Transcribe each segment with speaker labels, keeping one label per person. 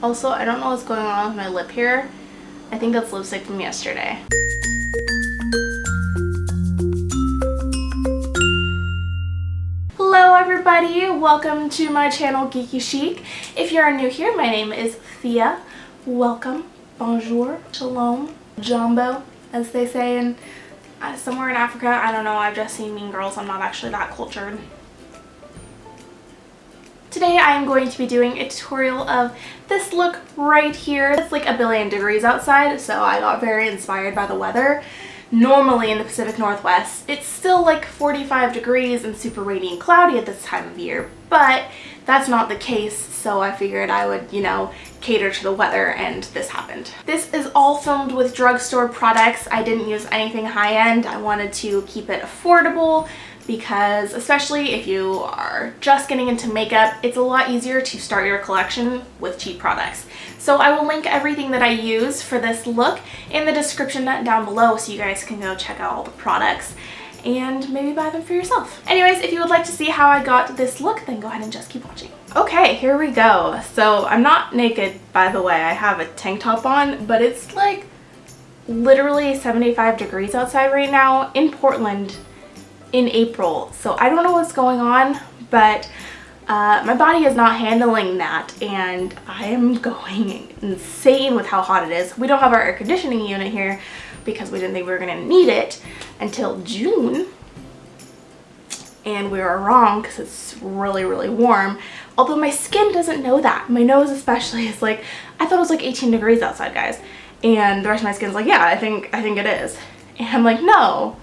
Speaker 1: Also, I don't know what's going on with my lip here. I think that's lipstick from yesterday. Hello everybody, welcome to my channel Geeky Chic. If you are new here, my name is Thea. Welcome, bonjour, shalom, jumbo, as they say in somewhere in Africa. I don't know, I've just seen Mean Girls. I'm not actually that cultured. Today I am going to be doing a tutorial of this look right here. It's like a billion degrees outside, so I got very inspired by the weather. Normally in the Pacific Northwest, it's still like 45 degrees and super rainy and cloudy at this time of year, but that's not the case, so I figured I would, you know, cater to the weather, and this happened. This is all filmed with drugstore products. I didn't use anything high-end. I wanted to keep it affordable because especially if you are just getting into makeup, it's a lot easier to start your collection with cheap products. So I will link everything that I use for this look in the description down below so you guys can go check out all the products and maybe buy them for yourself. Anyways, if you would like to see how I got this look, then go ahead and just keep watching. Okay, here we go. So I'm not naked, by the way. I have a tank top on, but it's like literally 75 degrees outside right now in Portland in April. So I don't know what's going on, but my body is not handling that, and I am going insane with how hot it is. We don't have our air conditioning unit here because we didn't think we were gonna need it until June, and we were wrong because it's really, really warm. Although my skin doesn't know that. My nose especially is like, I thought it was like 18 degrees outside, guys. And the rest of my skin's like, yeah, I think it is. And I'm like, no,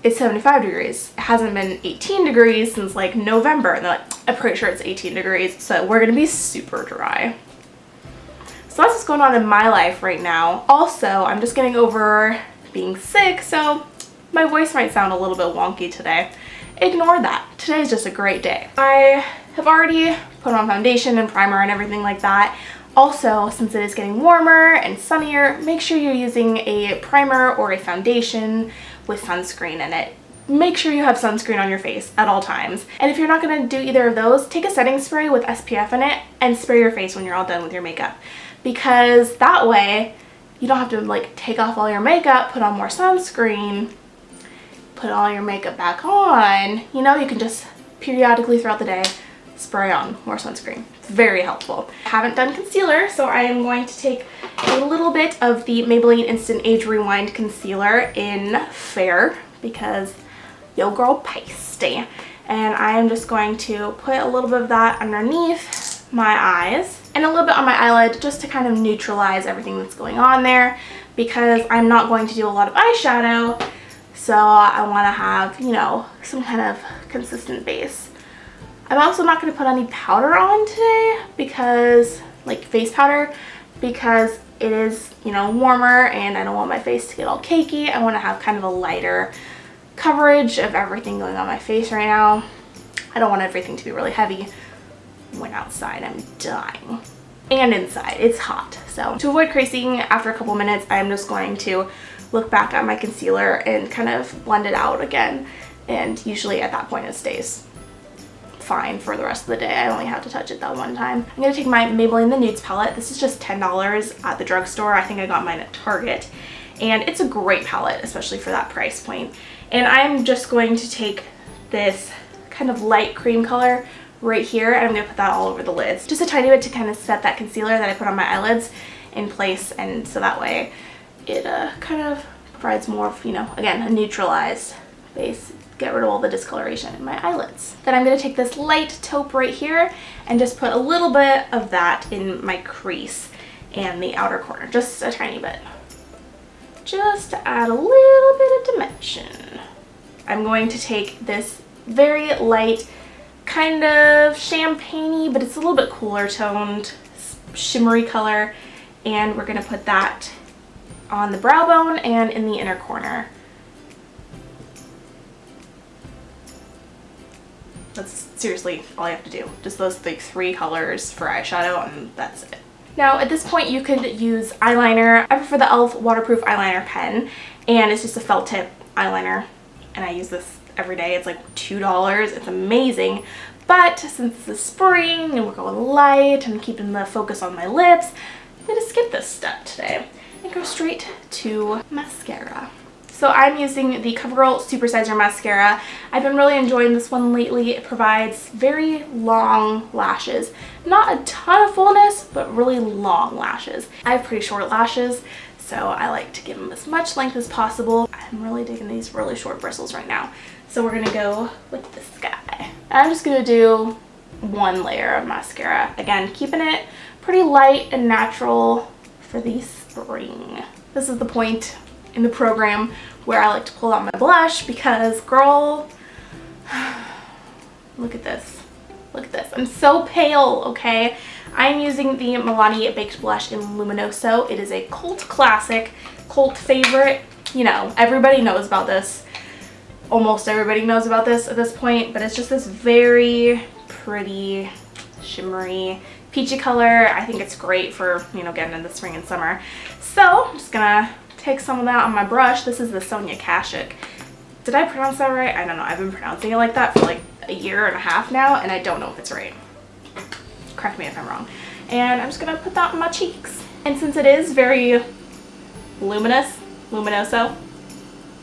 Speaker 1: it's 75 degrees. It hasn't been 18 degrees since like November. And they're like, I'm pretty sure it's 18 degrees. So we're gonna be super dry. So that's what's going on in my life right now. Also, I'm just getting over being sick, so my voice might sound a little bit wonky today. Ignore that. Today's just a great day. I have already put on foundation and primer and everything like that. Also, since it is getting warmer and sunnier, make sure you're using a primer or a foundation with sunscreen in it. Make sure you have sunscreen on your face at all times. And if you're not going to do either of those, take a setting spray with SPF in it and spray your face when you're all done with your makeup. Because that way, you don't have to like take off all your makeup, put on more sunscreen, put all your makeup back on. You know, you can just periodically throughout the day spray on more sunscreen. It's very helpful. I haven't done concealer, so I am going to take a little bit of the Maybelline Instant Age Rewind Concealer in Fair because yo girl pasty. And I am just going to put a little bit of that underneath my eyes and a little bit on my eyelid just to kind of neutralize everything that's going on there, because I'm not going to do a lot of eyeshadow, so I want to have, you know, some kind of consistent base. I'm also not going to put any powder on today because, like face powder, because it is, you know, warmer and I don't want my face to get all cakey. I want to have kind of a lighter coverage of everything going on my face right now. I don't want everything to be really heavy. When outside, I'm dying. And inside, it's hot. So to avoid creasing after a couple minutes, I'm just going to look back at my concealer and kind of blend it out again. And usually at that point it stays fine for the rest of the day. I only have to touch it that one time. I'm going to take my Maybelline the Nudes palette. This is just $10 at the drugstore. I think I got mine at Target. And it's a great palette, especially for that price point. And I'm just going to take this kind of light cream color right here, and I'm going to put that all over the lids. Just a tiny bit to kind of set that concealer that I put on my eyelids in place, and so that way it kind of provides more of, you know, again, a neutralized base. Get rid of all the discoloration in my eyelids. Then I'm going to take this light taupe right here and just put a little bit of that in my crease and the outer corner, just a tiny bit. Just to add a little bit of dimension. I'm going to take this very light, kind of champagne-y, but it's a little bit cooler toned, shimmery color, and we're going to put that on the brow bone and in the inner corner. That's seriously all I have to do. Just those like 3 colors for eyeshadow, and that's it. Now at this point you could use eyeliner. I prefer the e.l.f. waterproof eyeliner pen, and it's just a felt tip eyeliner, and I use this every day. It's like $2. It's amazing, But since it's the spring and we're going light and keeping the focus on my lips, I'm going to skip this step today and go straight to mascara. So I'm using the Covergirl Supersizer Mascara. I've been really enjoying this one lately. It provides very long lashes. Not a ton of fullness, but really long lashes. I have pretty short lashes, so I like to give them as much length as possible. I'm really digging these really short bristles right now. So we're gonna go with this guy. I'm just gonna do one layer of mascara. Again, keeping it pretty light and natural for the spring. This is the point in the program where I like to pull out my blush because, girl, look at this. Look at this. I'm so pale, okay? I'm using the Milani Baked Blush in Luminoso. It is a cult classic, cult favorite. You know, everybody knows about this. Almost everybody knows about this at this point, but it's just this very pretty, shimmery, peachy color. I think it's great for, you know, getting into spring and summer. So I'm just gonna take some of that on my brush. This is the Sonia Kashuk. Did I pronounce that right? I don't know. I've been pronouncing it like that for like a year and a half now, and I don't know if it's right. Correct me if I'm wrong. And I'm just gonna put that on my cheeks. And since it is very luminoso,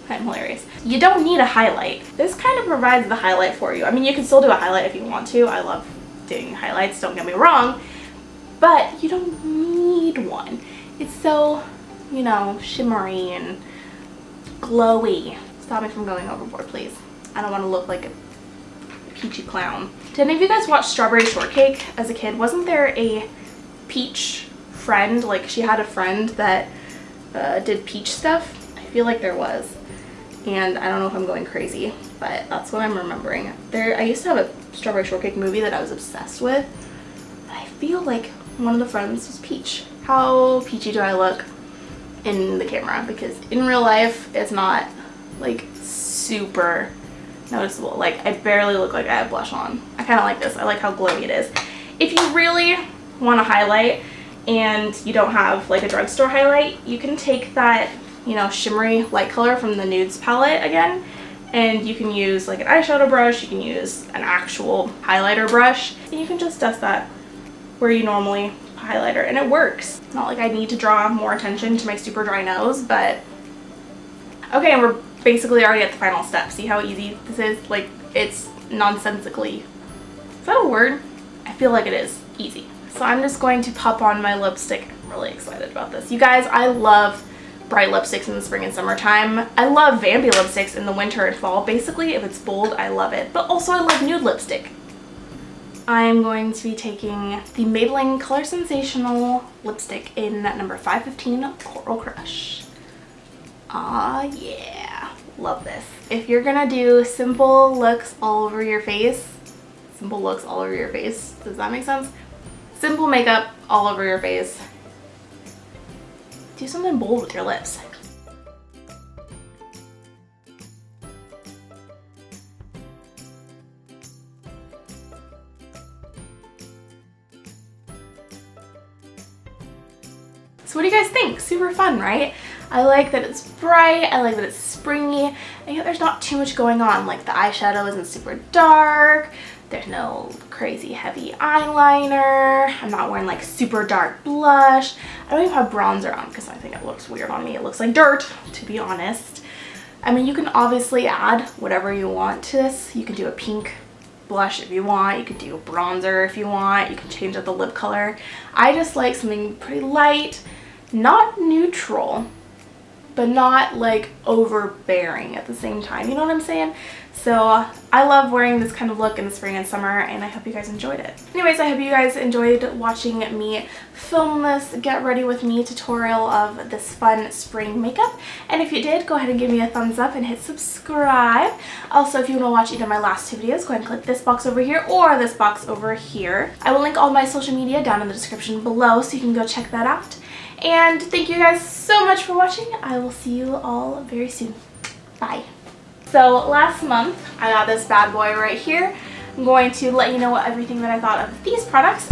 Speaker 1: I'm hilarious. You don't need a highlight. This kind of provides the highlight for you. I mean, you can still do a highlight if you want to. I love doing highlights, don't get me wrong, but you don't need one. It's so, you know, shimmery and glowy. Stop me from going overboard, please. I don't want to look like a peachy clown. Did any of you guys watch Strawberry Shortcake as a kid? Wasn't there a peach friend? Like, she had a friend that did peach stuff? I feel like there was. And I don't know if I'm going crazy, but that's what I'm remembering. I used to have a Strawberry Shortcake movie that I was obsessed with. I feel like one of the friends was Peach. How peachy do I look in the camera? Because in real life, it's not like super noticeable. Like, I barely look like I have blush on. I kind of like this. I like how glowy it is. If you really want to highlight and you don't have like a drugstore highlight, you can take that, you know, shimmery light color from the Nudes palette again, and you can use like an eyeshadow brush, you can use an actual highlighter brush, and you can just dust that where you normally highlighter, and it works. It's not like I need to draw more attention to my super dry nose, but okay, and we're basically already at the final step. See how easy this is? Like, it's nonsensically, is that a word? I feel like it is easy. So I'm just going to pop on my lipstick. I'm really excited about this. You guys, I love bright lipsticks in the spring and summertime. I love vampy lipsticks in the winter and fall. Basically, if it's bold, I love it. But also I love nude lipstick. I'm going to be taking the Maybelline Color Sensational lipstick in number 515 Coral Crush. Ah, yeah. Love this. If you're gonna do simple looks all over your face, does that make sense? Simple makeup all over your face. Do something bold with your lips. So what do you guys think? Super fun, right? I like that it's bright, I like that it's springy, and yet there's not too much going on. Like, the eyeshadow isn't super dark, there's no crazy heavy eyeliner, I'm not wearing like super dark blush, I don't even have bronzer on because I think it looks weird on me. It looks like dirt, to be honest. I mean, you can obviously add whatever you want to this. You can do a pink blush if you want, you could do a bronzer if you want, you can change up the lip color. I just like something pretty light, not neutral, but not like overbearing at the same time, you know what I'm saying? So I love wearing this kind of look in the spring and summer, and I hope you guys enjoyed it. Anyways, I hope you guys enjoyed watching me film this get ready with me tutorial of this fun spring makeup. And if you did, go ahead and give me a thumbs up and hit subscribe. Also, if you want to watch either of my last two videos, go ahead and click this box over here or this box over here. I will link all my social media down in the description below, so you can go check that out. And thank you guys so much for watching. I will see you all very soon. Bye. So last month I got this bad boy right here. I'm going to let you know everything that I thought of these products.